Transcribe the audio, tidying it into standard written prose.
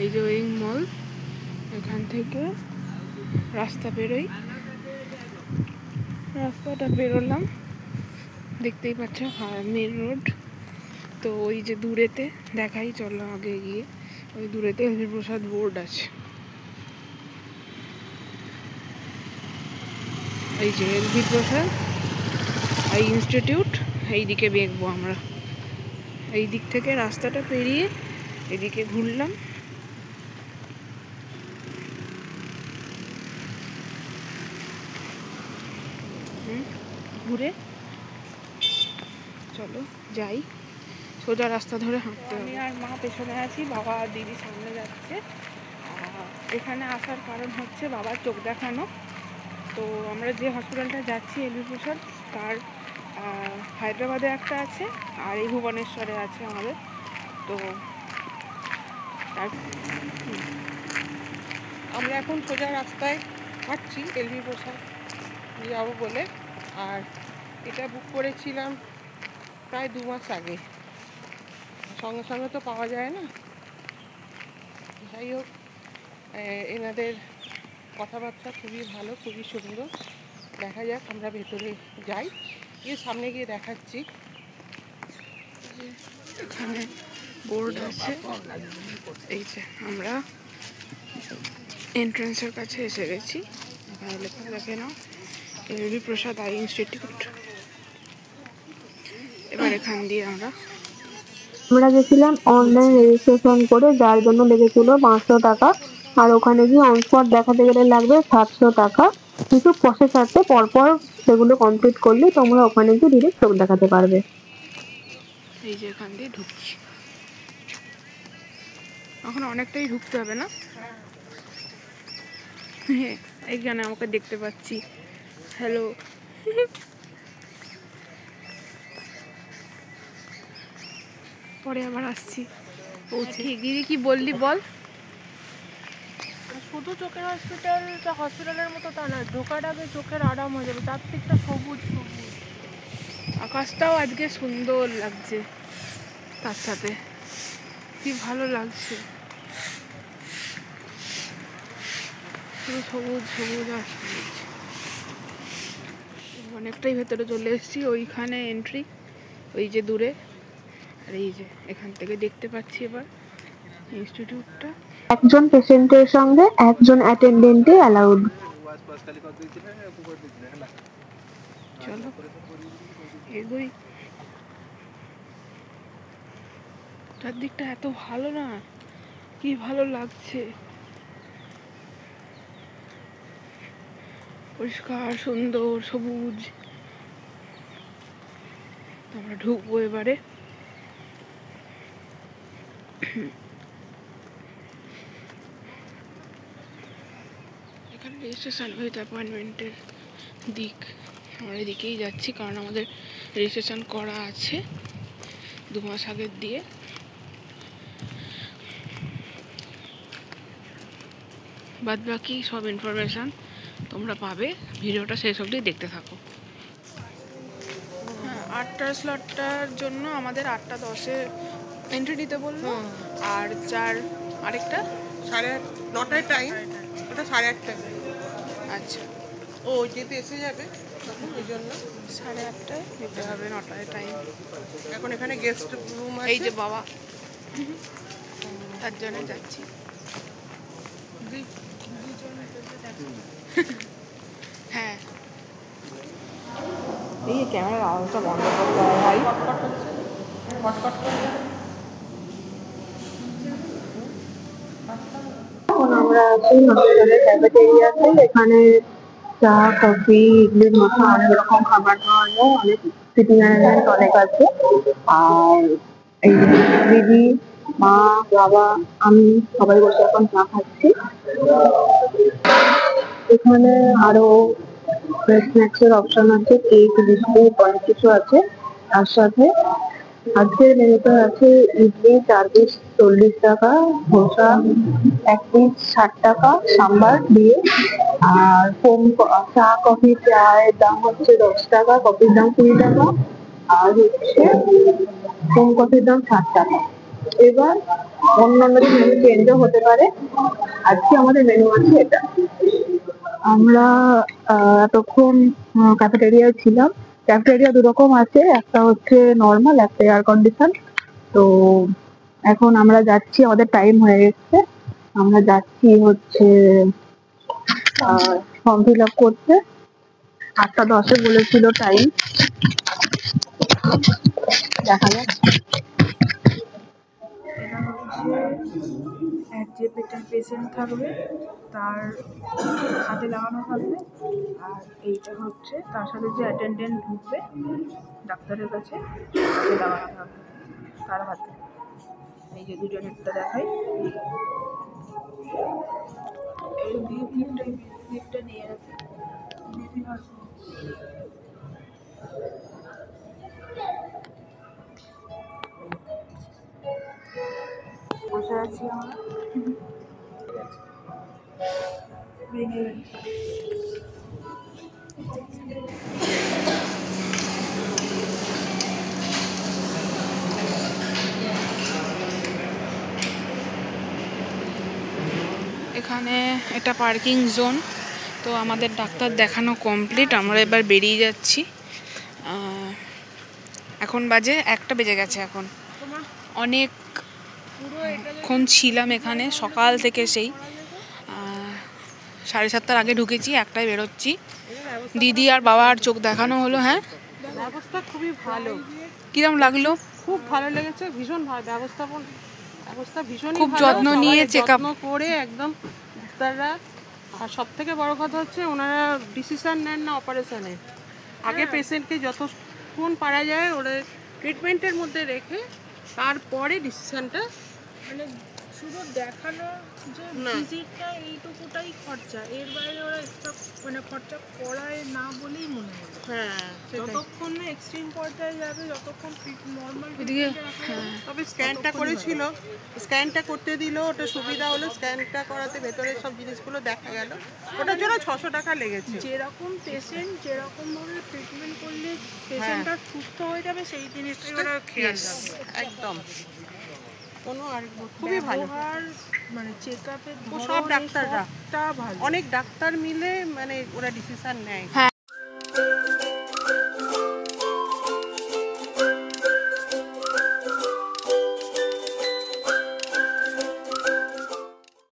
এই যে ওয়িং মল, এখান থেকে রাস্তা বেরোই, রাস্তাটা বেরোলাম, দেখতেই পাচ্ছ মেন রোড। তো ওই যে দূরেতে দেখাই, চলো আগে গিয়ে ওই দূরেতে এলভি প্রসাদ বোর্ড আছে, এই যে এলভি প্রসাদ আই ইনস্টিটিউট। এইদিকে দেখবো আমরা, এই দিক থেকে রাস্তাটা পেরিয়ে এদিকে ঘুরলাম। ঘুরে চলো যাই, সোজা রাস্তা ধরে হাঁটতে। আমি আর মা পেছনে আছি, বাবা আর দিদি সামনে যাচ্ছে। এখানে আসার কারণ হচ্ছে বাবার চোখ দেখানো। তো আমরা যে হসপিটালটা যাচ্ছি এলভি প্রসাদ, তার হায়দ্রাবাদে একটা আছে আর এই ভুবনেশ্বরে আছে আমাদের। তো আমরা এখন সোজা রাস্তায় হাঁটছি এলভি প্রসাদ যাবো বলে। আর এটা বুক করেছিলাম প্রায় 2 মাস আগে, সঙ্গে সঙ্গে তো পাওয়া যায় না। যাই হোক, এনাদের কথাবার্তা খুবই ভালো, খুবই সুন্দর। দেখা যাক, আমরা ভেতরে যাই, গিয়ে সামনে গিয়ে দেখাচ্ছি। এখানে বোর্ড আছে, এই যে আমরা এন্ট্রান্সের কাছে এসে গেছি। এখানে লেখা দেখে নাও এলভি প্রসাদ আই ইনস্টিটিউট। এবার এখান দিয়ে আমরা গেছিলাম অনলাইন রেজিস্ট্রেশন করে, যার জন্য লেগেছিল 500 টাকা। আর ওখানে গিয়ে অনস্পট দেখাতে গেলে লাগবে 700 টাকা। কিছু প্রসেস আছে, পরপর সেগুলো কমপ্লিট করলে তোমরা ওখানে গিয়ে ডিরেক্ট চোখ দেখাতে পারবে। এই যে এখান দিয়ে ঢুকছি, এখন অনেকটাই ঢুকতে হবে না? হ্যাঁ, এইখানে আমাকে দেখতে পাচ্ছি, হ্যালো। পরে আবার আসছি। ও ঠিক, দিদি কি বললি বল। শুধু চোখের হসপিটালটা হসপিটালের মতো তা না, ঢোকার আগে চোখের আরাম হয়ে যাবে, চারদিকটা সবুজ সবুজ। আকাশটাও আজকে সুন্দর লাগছে, তার সাথে কি ভালো লাগছে, পুরো সবুজ সবুজ আর সবুজ। অনেকটাই ভেতরে চলে এসেছি, ওইখানে এন্ট্রি, ওই যে দূরে। আর এই যে এখান থেকে দেখতে পাচ্ছি এবার ইনস্টিটিউটটা। একজন পেশেন্টের সঙ্গে একজন অ্যাটেন্ডেন্টই অ্যালাউড। চলো এগোই। চারদিকটা এত ভালো না, কি ভালো লাগছে, পরিষ্কার সুন্দর সবুজ। আমরা ঢুকবো এবারে। এখানে রেজিস্ট্রেশন উইথ অ্যাপয়েন্টমেন্টের দিক, আমরা এদিকেই যাচ্ছি কারণ আমাদের রেজিস্ট্রেশন করা আছে 2 মাস আগের দিয়ে। বাদ বাকি সব ইনফরমেশান তোমরা পাবে, ভিডিওটা শেষ অবধি দেখতে থাকো। হ্যাঁ, 8টার স্লটটার জন্য আমাদের 8:10-এ এন্ট্রি দিতে বললো। আর আরেকটা 9:30 টাইম, ওটা 8:30। আচ্ছা, ও যেতে এসে যাবে তখন, ওই জন্য 8:30টায় দিতে হবে, 9টায় টাইম। এখন এখানে গেস্ট রুম আছে। এই যে বাবা, তার জন্য যাচ্ছি। হ্যাঁ, এই ক্যামেরার আওয়াজটা বন্ধ করতে হবে ভাই। এখন আমরা আছি হসপিটালের ক্যাফেটেরিয়াতে। এখানে চা, কফি, ইডলির মতো অনেক রকম খাবার পাওয়া যায়, অনেক সিটিং অ্যারেঞ্জমেন্ট অনেক আছে। আর এই দিদি, মা, বাবা, আমি সবাই বসে এখন চা খাচ্ছি। এখানে আরো স্ন্যাক্সের অপশন আছে, কেক, বিস্কুট, অনেক কিছু আছে। তার সাথে আজকের মেনুতে আছে ইডলি 4 পিস 40 টাকা, ধোসা 1 পিস 60 টাকা সাম্বার দিয়ে। আর চা, কফি, চায়ের দাম হচ্ছে 10 টাকা, কফির দাম 20 টাকা, আর হচ্ছে ফোম কফির দাম 60 টাকা। এবার অন্য দিন মেনু চেঞ্জও হতে পারে। আজকে আমাদের মেনু আছে এটা। আমরা এতক্ষণ ক্যাফেটেরিয়ায় ছিলাম। ক্যাফেটেরিয়া দুরকম আছে, একটা হচ্ছে নর্মাল, একটা এয়ার কন্ডিশন। তো এখন আমরা যাচ্ছি, আমাদের টাইম হয়ে গেছে, আমরা যাচ্ছি হচ্ছে ফর্ম ফিল আপ করতে। 8:10 বলেছিল টাইম, দেখা যাক। এটা হচ্ছে যে পেশেন্ট থাকবে তার হাতে লাগানো থাকবে, আর এইটা হচ্ছে তার সাথে যে অ্যাটেন্ডেন্ট ঢুকবে ডাক্তারের কাছে হাতে লাগানো থাকবে তার হাতে। এই যে দুটো ডেটটা দেখাই, এই লিপটা নিয়ে রাখবে দিদি হাসবে। বসে আছি আমরা, ভেঙে গেছে। এখানে এটা পার্কিং জোন। তো আমাদের ডাক্তার দেখানো কমপ্লিট, আমরা এবার বেরিয়ে যাচ্ছি। এখন বাজে 1টা বেজে গেছে। এখন অনেকক্ষণ ছিলাম এখানে, সকাল থেকে সেই 7:30টার আগে ঢুকেছি, 1টায় বেরোচ্ছি। দিদি আর বাবার চোখ দেখানো হলো। হ্যাঁ, ব্যবস্থা খুবই ভালো। কিরম লাগলো? খুব ভালো লেগেছে, ভীষণ ভালো ব্যবস্থা ভীষণই খুব ভালো। যত্ন নিয়ে সবাই চেক আপ যত্ন করে একদম ডাক্তাররা। আর সব থেকে বড় কথা হচ্ছে ওনারা ডিসিশন নেন না অপারেশনে, আগে পেশেন্টকে যতক্ষণ পারা যায় ওরা ট্রিটমেন্টের মধ্যে রেখে তারপরে ডিসিশনটা। মানে শুধু দেখানো যে না। ভিজিটটা এইটুকুটাই খরচা, এর বাইরে ওরা এক্সট্রা মানে খরচা করায় না বলেই মনে হয়। হ্যাঁ, যতক্ষণ না এক্সট্রিম পর্যায়ে যাবে, যতক্ষণ নর্মাল এদিকে তবে স্ক্যানটা করেছিল, স্ক্যানটা করতে দিল, ওটা সুবিধা হলো। স্ক্যানটা করাতে ভেতরে সব জিনিসগুলো দেখা গেল, ওটার জন্য 600 টাকা লেগেছে। যেরকম পেশেন্ট যেরকমভাবে ট্রিটমেন্ট করলে পেশেন্টটা সুস্থ হয়ে যাবে সেই জিনিসটাই ওরা খেয়াল রাখবে। একদম কোনো আর খুবই ভালো। আর মানে চেক আপের সব ডাক্তাররা ভালো। অনেক ডাক্তার মিলে মানে ওরা ডিসিশন নেয়। হ্যাঁ।